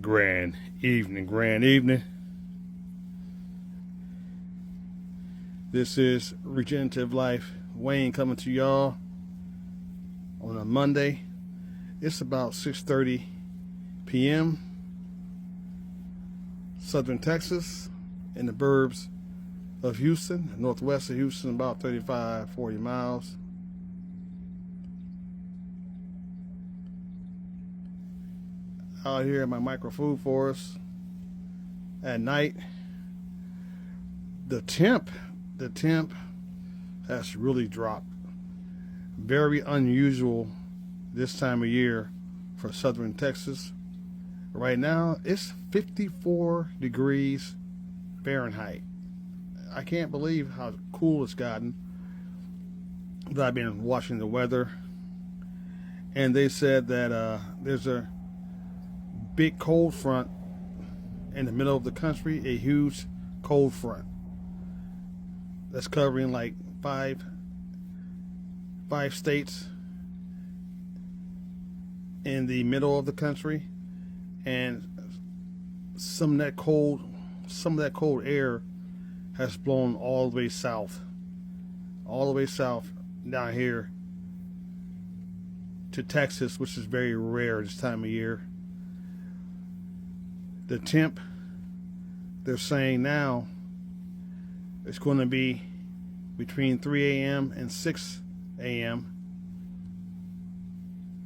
Grand evening, grand evening. This is Regenerative Life. Wayne coming to y'all on a Monday. It's about 6:30 p.m. Southern Texas, in the burbs of Houston, northwest of Houston, about 35-40 miles. Out here at my micro food forest at night. The temp has really dropped. Very unusual this time of year for southern Texas. Right now it's 54 degrees Fahrenheit. I can't believe how cool it's gotten. But I've been watching the weather, and they said that there's a big cold front in the middle of the country, a huge cold front that's covering like five states in the middle of the country, and some of that cold air has blown all the way south down here to Texas, which is very rare this time of year. The temp, they're saying now, it's going to be between 3 a.m. and 6 a.m.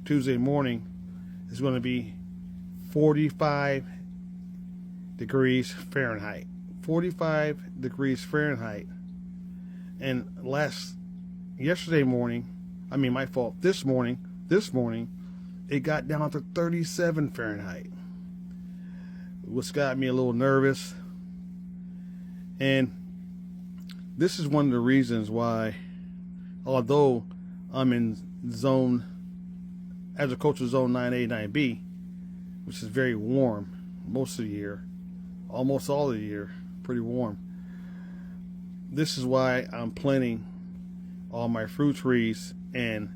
Tuesday morning is going to be 45 degrees Fahrenheit. 45 degrees Fahrenheit. And yesterday morning, this morning, it got down to 37 Fahrenheit. What's got me a little nervous. And this is one of the reasons why, although I'm in agricultural zone 9A, 9B, which is very warm most of the year, almost all of the year, pretty warm. This is why I'm planting all my fruit trees and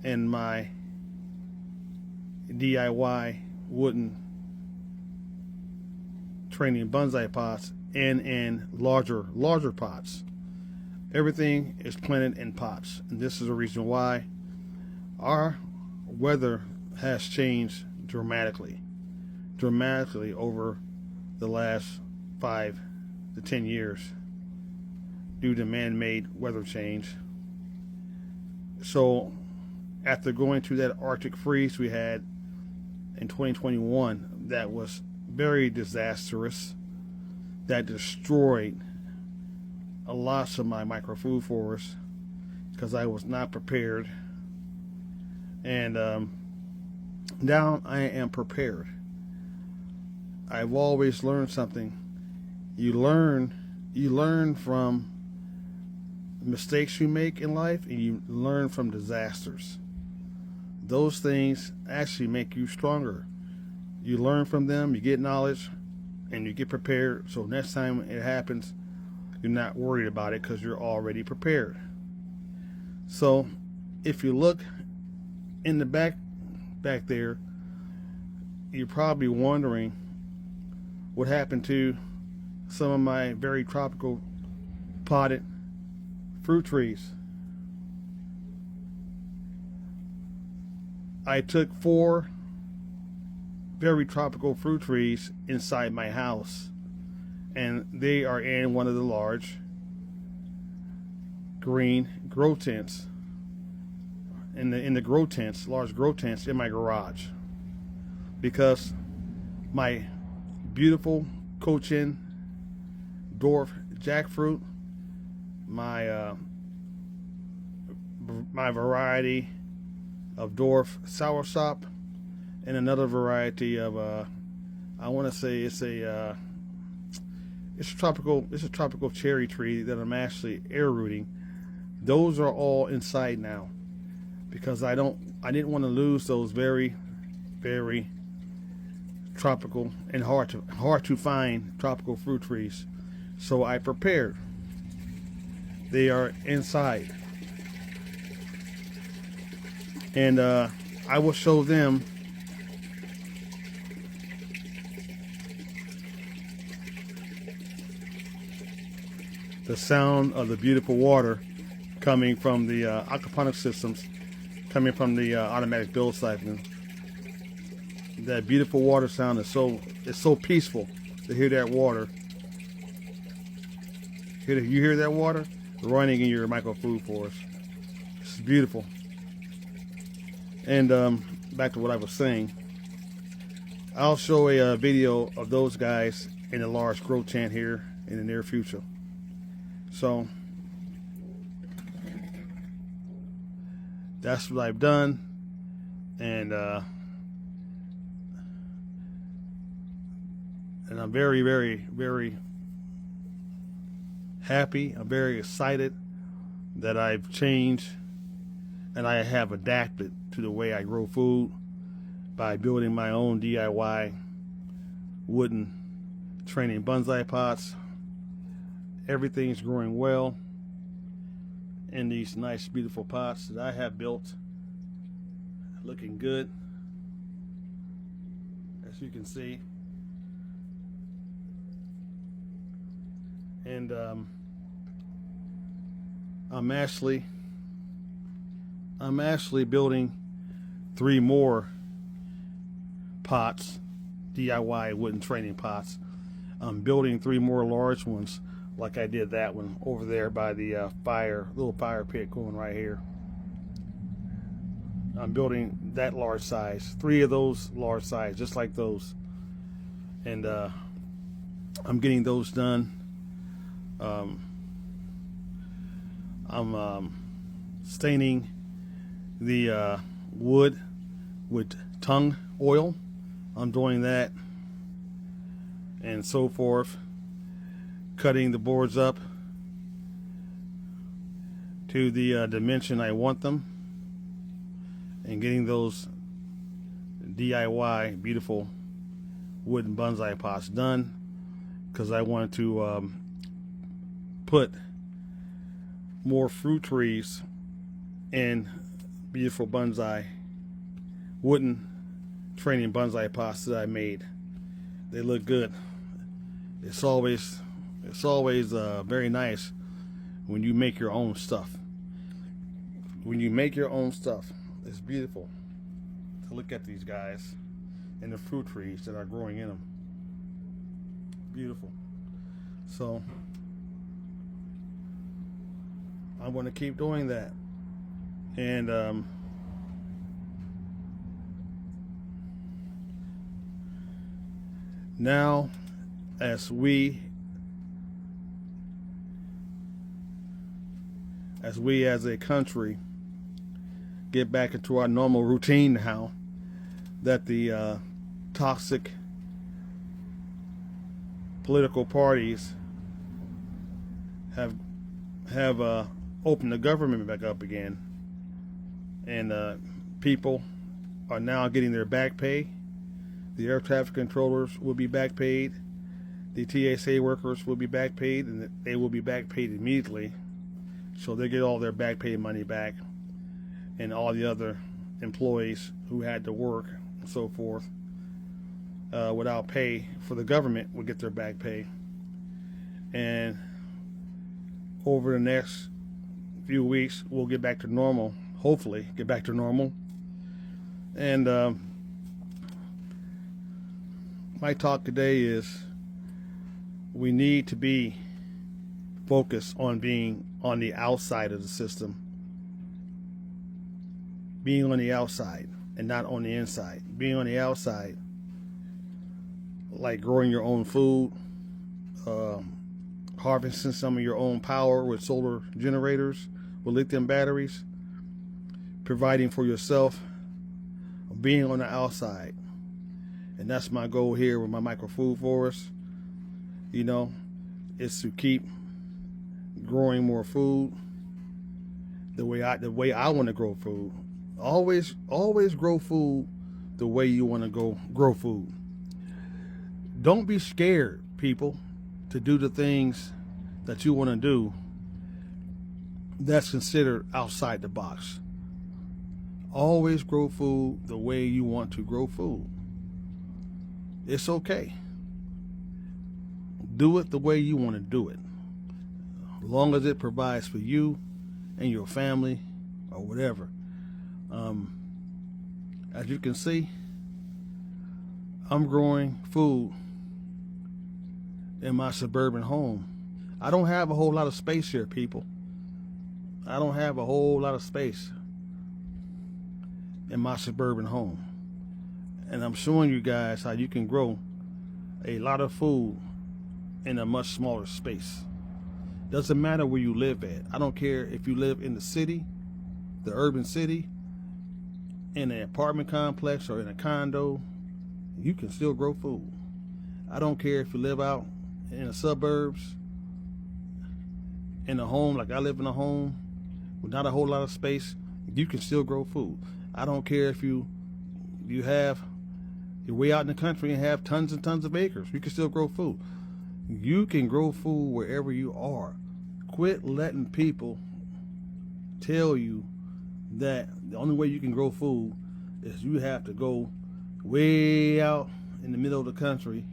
my DIY wooden training bonsai pots and in larger pots. Everything is planted in pots, and this is the reason why our weather has changed dramatically over the last 5 to 10 years due to man-made weather change. So after going through that Arctic freeze we had in 2021, that was very disastrous, that destroyed a lot of my micro food forests because I was not prepared. And now I am prepared. I've always learned something. You learn from mistakes you make in life, and you learn from disasters. Those things actually make you stronger. You learn from them, you get knowledge, and you get prepared, so next time it happens, you're not worried about it because you're already prepared. So if you look in the back there, you're probably wondering what happened to some of my very tropical potted fruit trees. I took 4 very tropical fruit trees inside my house, and they are in one of the large green grow tents, in the grow tents, large grow tents in my garage, because my beautiful Cochin dwarf jackfruit, my variety of dwarf soursop, and another variety of I want to say it's a tropical cherry tree that I'm actually air rooting. Those are all inside now because I didn't want to lose those very, very tropical and hard to find tropical fruit trees. So I prepared. They are inside. And I will show them the sound of the beautiful water coming from the aquaponic systems, coming from the automatic bilge siphon. That beautiful water sound is so peaceful to hear that water. You hear that water running in your micro food forest. It's beautiful. And back to what I was saying, I'll show a video of those guys in a large growth tent here in the near future. So that's what I've done, and I'm very, very, very happy. I'm very excited that I've changed and I have adapted to the way I grow food by building my own DIY wooden training bonsai pots. Everything's growing well in these nice, beautiful pots that I have built. Looking good, as you can see. And I'm actually building 3 more pots, DIY wooden training pots. I'm building 3 more large ones, like I did that one over there by the little fire pit going right here. I'm building that large size, 3 of those large size, just like those, and I'm getting those done. I'm staining the wood with tung oil. I'm doing that, and so forth. Cutting the boards up to the dimension I want them, and getting those DIY beautiful wooden bonsai pots done, because I wanted to put more fruit trees in beautiful bonsai wooden training bonsai pots that I made. They look good. It's always very nice when you make your own stuff. When you make your own stuff, it's beautiful to look at these guys and the fruit trees that are growing in them. Beautiful. So I'm going to keep doing that. And now, as we as a country get back into our normal routine now, that the toxic political parties have opened the government back up again, and people are now getting their back pay. The air traffic controllers will be back paid. The TSA workers will be back paid, and they will be back paid immediately. So they get all their back pay money back, and all the other employees who had to work and so forth without pay for the government will get their back pay. And over the next few weeks, we'll get back to normal. Hopefully, get back to normal. And my talk today is we need to be focused on being on the outside of the system. Being on the outside and not on the inside. Being on the outside, like growing your own food, harvesting some of your own power with solar generators, with lithium batteries, providing for yourself, being on the outside. And that's my goal here with my micro food forest. You know, is to keep growing more food the way I want to grow food. Always grow food the way you want to grow food. Don't be scared, people, to do the things that you want to do that's considered outside the box. Always grow food the way you want to grow food. It's okay. Do it the way you want to do it. as long as it provides for you and your family or whatever. As you can see, I'm growing food in my suburban home. I don't have a whole lot of space here, people. I don't have a whole lot of space in my suburban home. And I'm showing you guys how you can grow a lot of food in a much smaller space. Doesn't matter where you live at. I don't care if you live in the city, the urban city, in an apartment complex or in a condo, you can still grow food. I don't care if you live out in the suburbs, in a home like I live in a home with not a whole lot of space, you can still grow food. I don't care if you're way out in the country and have tons and tons of acres, you can still grow food. You can grow food wherever you are. Quit letting people tell you that the only way you can grow food is you have to go way out in the middle of the country,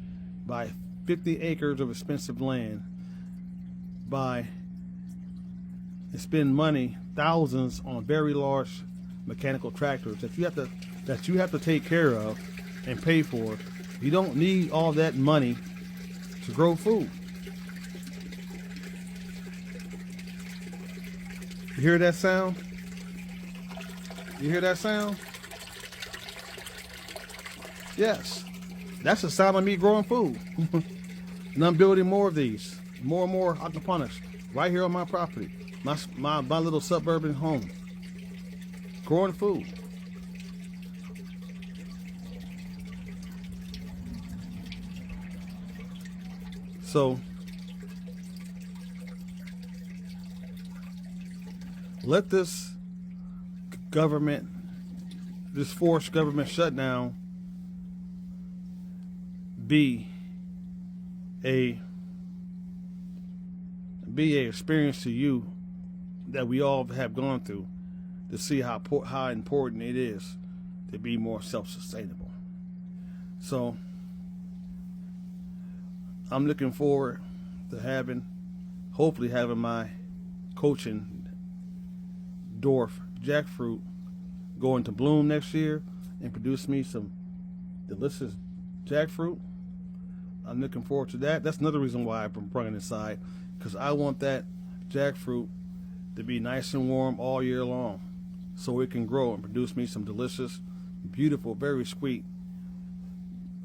buy 50 acres of expensive land, and spend money, thousands, on very large mechanical tractors that you have to take care of and pay for. You don't need all that money to grow food. You hear that sound? You hear that sound? Yes. That's the sound of me growing food. And I'm building more of these. More and more aquaponics right here on my property. My little suburban home. Growing food. So let this forced government shutdown be a experience to you that we all have gone through, to see how important it is to be more self-sustainable. So I'm looking forward to hopefully having my coaching dwarf jackfruit go into bloom next year and produce me some delicious jackfruit. I'm looking forward to that. That's another reason why I'm bringing it inside, because I want that jackfruit to be nice and warm all year long, so it can grow and produce me some delicious, beautiful, very sweet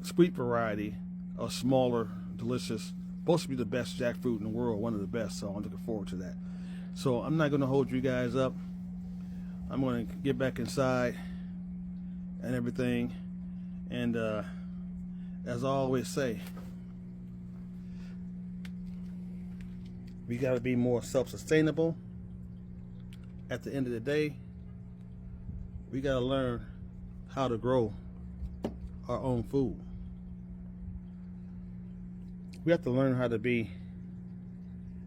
variety of smaller, delicious, supposed to be the best jackfruit in the world, one of the best. So I'm looking forward to that. So I'm not going to hold you guys up. I'm going to get back inside and everything. And as I always say, we got to be more self-sustainable. At the end of the day, we got to learn how to grow our own food. We have to learn how to be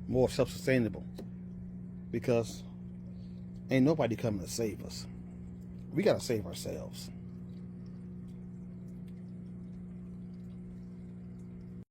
more self-sustainable, because ain't nobody coming to save us. We got to save ourselves.